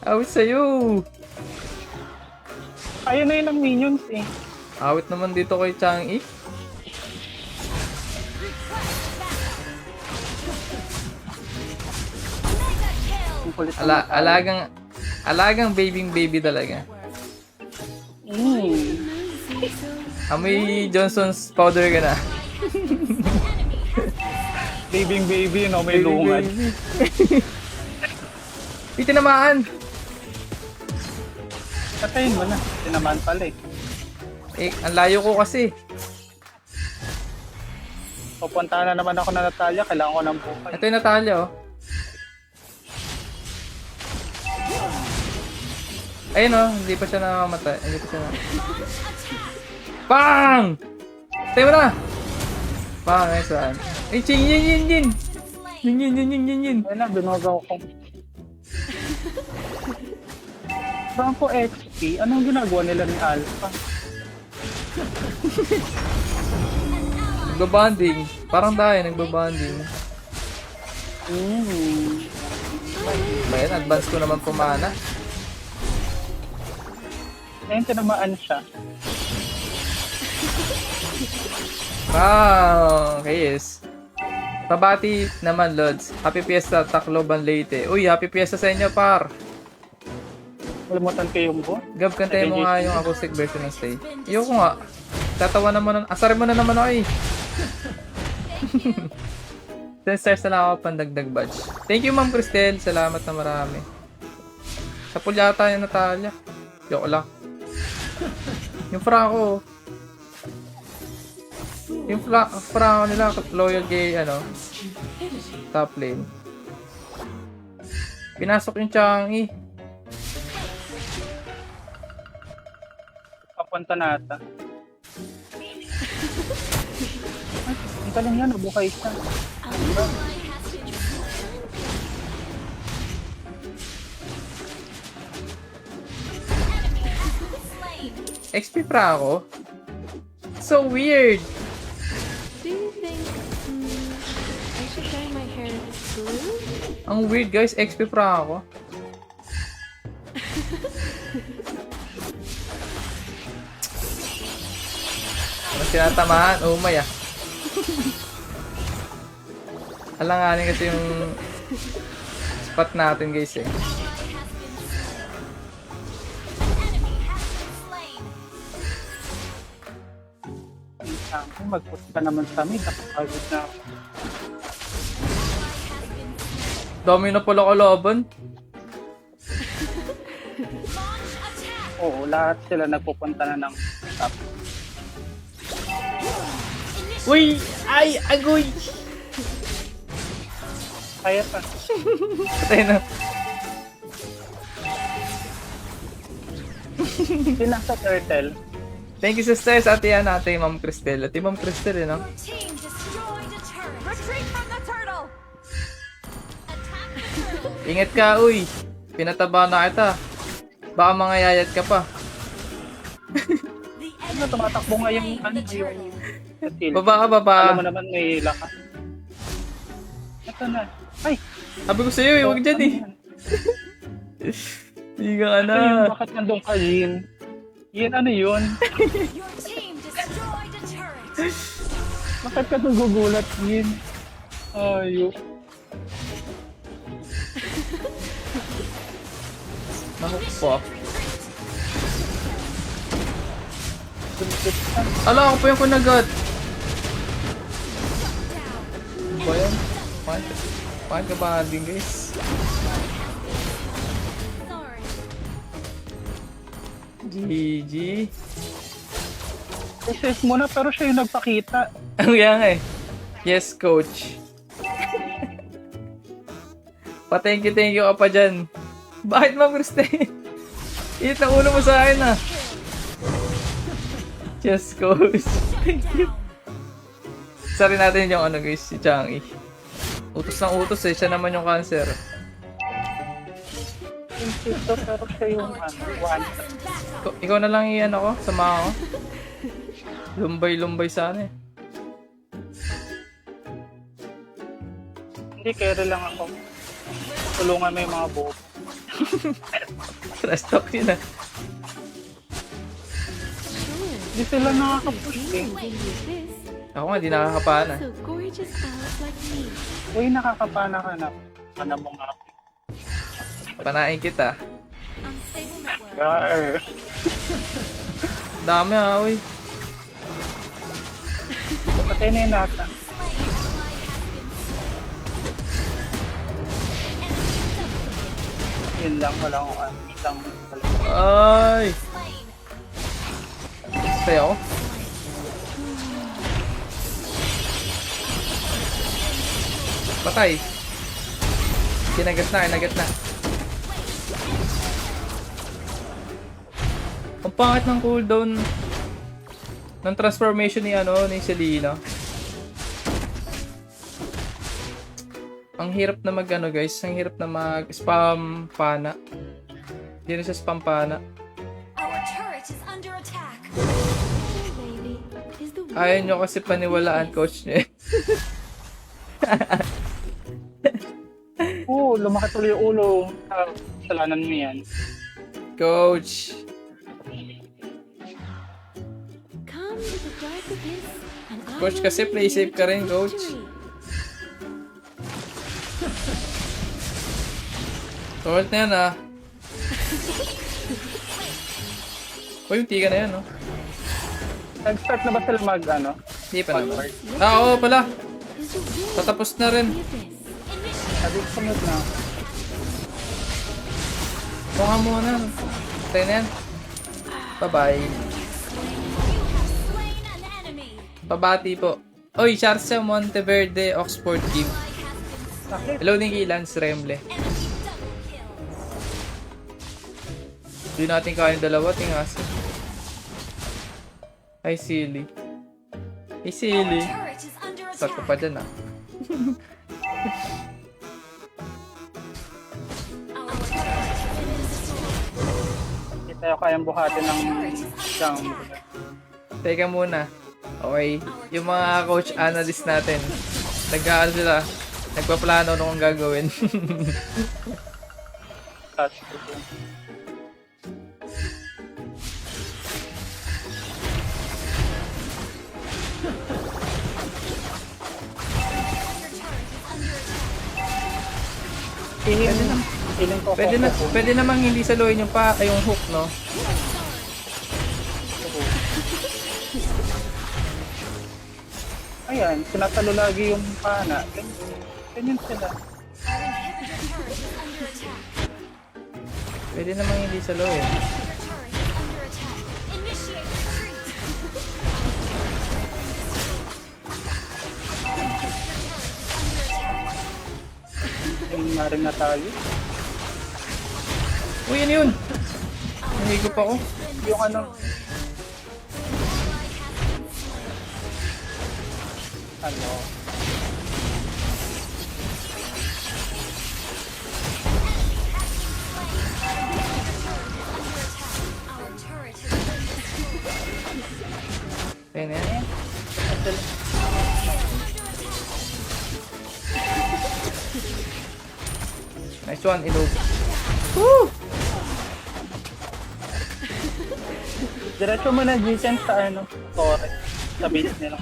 Awit sa'yo. Ayun na yun ang minions eh. Awit naman dito kay Chang'e. Ang kulit ng mata. Alagang baby talaga. Amoy Johnson's powder ka na. Baby, no? May lungan. Di tinamaan. Patayin mo na. Tinamaan pala eh. Eh, ang layo ko kasi. Pupuntahan na naman ako na Natalia. Kailangan ko ng buhay. Ito yung Natalia, oh. Ayun, oh. Hindi pa siya namamatay. Hindi pa siya na... Bang! Tayo mo na! Bang, ay saan? Ay, ching, yin! Yin. Ayun na, binugaw ko. Franco XP, anong ginagawa nila ni Alpha? Nagbabanding. Parang tayo, nagbabanding. Bayan, advance ko naman pumana. Ayun, tinamaan siya. Wow! Okay, yes. Pabati naman, Lods. Happy Fiesta, Tacloban, Leyte. Uy, happy Fiesta sa inyo, par. Kalimutan ko yung bo. Gab, kantayin mo nga yung acoustic version ng Stay. Iyoko nga. Tatawa naman. Asarin mo na naman ako eh. 10 stars na lang ako pandagdag badge. Thank you, Ma'am Cristel. Salamat na marami. Sa pulyata yung Natalia. Yoko lang. Yung Franco. Yung Franco nila, loyal kay, top lane. Pinasok yung Chang'e. Papunta na ata. Ay, ang galing yan, nabuhay siya. XP Franco? So weird! Do you think I should dye my hair blue? Ang weird guys, XP Franco. Mas tinatamaan, umay ah. Alanganin kasi yung spot natin guys eh. Mag-push ka naman sa mid, nakapagod na ako. Dami na pala kalaban. Oo, lahat sila nagpupunta na ng top. Uy! Ay! Agoy! Kaya pa. Patay na. Sila sa turtle. Thank you sisters, ate yan, ate Ma'am Cristel. Ate Ma'am Cristel, Team destroyed a turret. Retreat from the turtle. Attack the turtle. Ingat ka, uy. Pinataba na kita. Baka mangayayat ka pa. The Ano, tumatakbo nga yung turtle. Baba ka, baba. Alam mo naman may lakas. Ito na. Ay! Sabi ko sa'yo, eh, huwag dyan eh. Hindi ka Ano yun? na. Bakit nandun ka, Jin? Jin, ano yun? Your team destroyed a turret. Bakit ka nagugulat, Jin? Ayok. Nahook po. Ala, ako pa yung kunagat. Ano ba yan? Paano ka ba din, guys? Sorry. GG. Assist mo na, pero siya yung nagpakita. Ano yan eh? Yes, coach. Pa-thank you ka pa dyan. Bakit, Ma'am Cristel? Init na ulo mo sa akin ah. Yes, coach. Thank you. Sari natin yung guys, si Chang'e. Utos ng utos eh, siya naman yung cancer. Ito, pero siya yung one. Ikaw na lang iyan ako, sama ako. Lumbay-lumbay sana eh. Hindi, carry lang ako. Tulungan mo yung mga buhok. Trash talk yun ah. Sure. Hindi sila nakaka-push eh. Dreams can use this. Ako nga, di nakakapana. So gorgeous owls like me. Uy, nakakapana ka na. Ano mo nga. Panain kita. Unstable network. Gar. Dami ah, uy. Patay na yun nata. Yun lang, walang ano. Isang Ay! Stay ako. Patay. Kinagat na, kinagat na. Ang pangit ng cooldown ng transformation ni ni Selena. Ang hirap na guys, ang hirap na mag-spam pana. Hindi na siya spam pana. Our turret is under attack. Hey, baby. Is the Ayaw nyo kasi paniwalaan coach niya. Oo, lumaki tuloy yung ulo. Kasalanan mo yan. Coach. come to the dark abyss and I Coach, will kasi lead play you safe ka to rin, coach. victory. Coach na yan ah. Uy, yung tiga na yan no. Nag-start na ba sila mag, ano? Hindi pa naman. Ah, oo pala. Is your will Tatapos na rin. the abyss. Sabi ko sunod na. Mukha muna. Tayo na yan. Bye-bye. You have slain an enemy. Pabati po. Oy, Sharsa Monteverde, Oxford Team. Sakit. Hello, Nikki Lance Remble. Enemy double kill. Hindi natin kaya yung dalawa, tingasin. Ay, silly. Ay, silly. Turret is under Sakto attack. pa dyan ah. Our turret has been destroyed. Hindi tayo kayang buhatin ng isang... Teka muna. Okay. Yung mga coach analyst natin. Nag-aano sila. Nagpaplano nung kung gagawin. touch. Feeling ko Pwede namang hindi saluhin yung yung hook, no? Ayan, sinasalo lagi yung pana. Ganyan sila. Our inhibitor turret is under attack. Pwede namang hindi saluhin. Your turret is under attack. Initiate retreat. Yung maring na tayo. Uy, ano yun? Nahigop ako. Yung ano, ano, Our turret has been destroyed. Ayun na yan. Nice one, ilog. diretso mo na G10 sa ano, Torre. Sa base nila.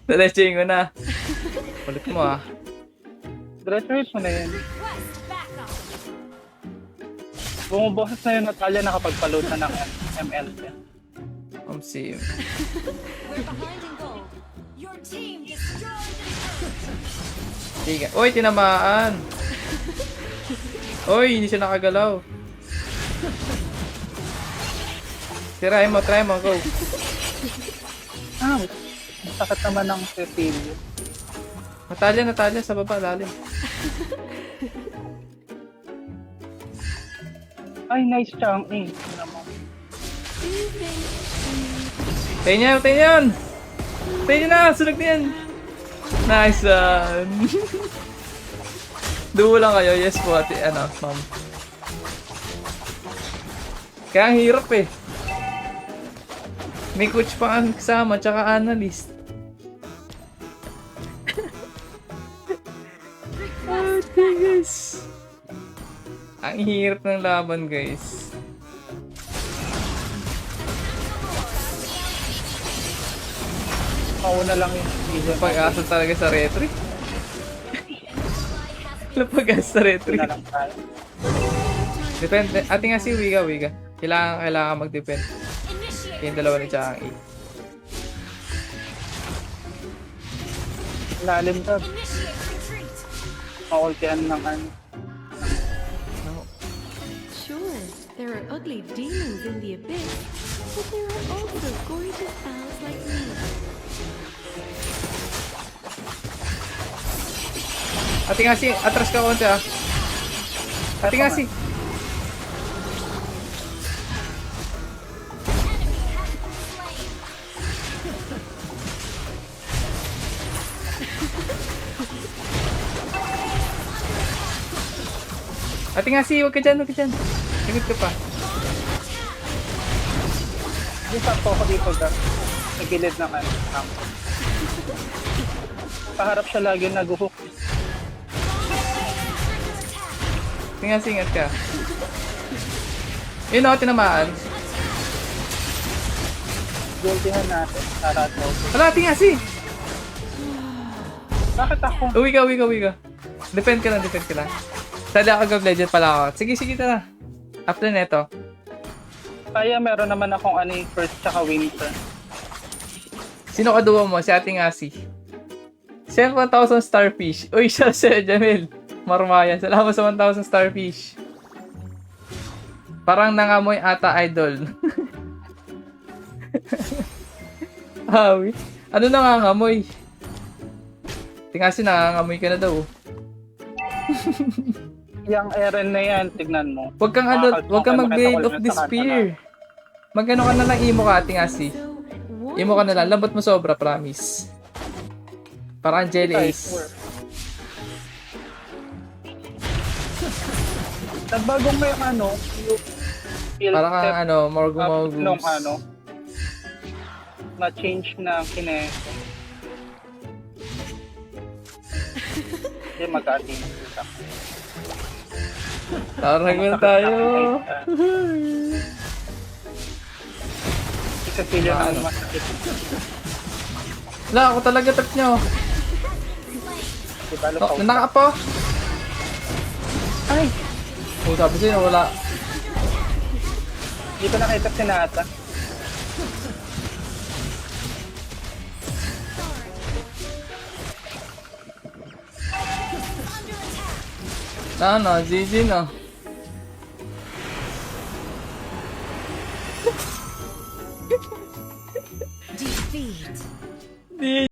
Diretso ko na. Ulit mo ah. Diretso mo na yun. Request backup. Bumuboses na yun Natalia nakapagpa-load na ng ML. Sim. We're behind in goal. Your team destroyed the turret. Tiga. Uy, tinamaan. Uy, hindi siya nakagalaw. Try mo, go. Ah, ang sakit naman ng Cecilio. Natalia, sa baba, lalim. Ay, nice chang. Ano mo? Do you think Tayo niyan! Tayo niya na! Sunog na yan! Nice one! Duo lang kayo. Yes po, ate. Ano, ma'am. Kaya ang hirap eh. May coach pa ang kasama, tsaka analyst. Okay guys. Ang hirap ng laban, guys. Mauna lang yung season. Pag-asa talaga sa retry. Wala pag-asa sa retry. Na lang tayo. Depende. Ate nga si Wiga. Kailangan mag-depend. Initiate Yung dalawa ni Chang E. Lalim ka. Initiate retreat. Maultihan ng ano. Sure, there are ugly demons in the abyss, but there are also gorgeous pals like me. Ate nga si, atras ka konti ah. Ate nga si. Ate nga si, huwag ka dyan. Sagot ka pa. Hindi sakto ako dito ga. Sa gilid ng ano. Paharap siya lagi nag-hook. Ate nga si, ingat ka. Yun o, tinamaan. Gultihan natin. Tarato. Wala, ate nga si. Bakit ako? Uwi ka. Defend ka lang. Sali ako Legend pala ako. Sige na. After neto. Kaya meron naman akong ano yung first tsaka winter. Sino kaduwa mo? Si Ate Ngasi. 1,000 starfish. Uy, siya, Jamil. Marmayan. Salamat sa 1,000 starfish. Parang nangamoy ata, idol. Hawi. Ano nangangamoy? Tingasi, nangangamoy ka na daw. Yung Eren na yan, tignan mo. Huwag kang mag-Blade of Despair. Magano ka na lang imo ka, Ate Ngasi. So, Imo ka na lang. Lambot mo sobra, promise. Parang Jelly Ace. Nagbagong may ano, yung Parang kang ano, Morgul. nung ano, na-change na kineso. Hindi mag-ating kita. Tarag na tayo. Isa sila na Ano? masakit. Wala, ako talaga trip nyo. Diba, Oh, nanaka po. Ay! Oh, sabi sa'yo, wala. Hindi ko nakita si Nata. Ano, GG no. defeat. Di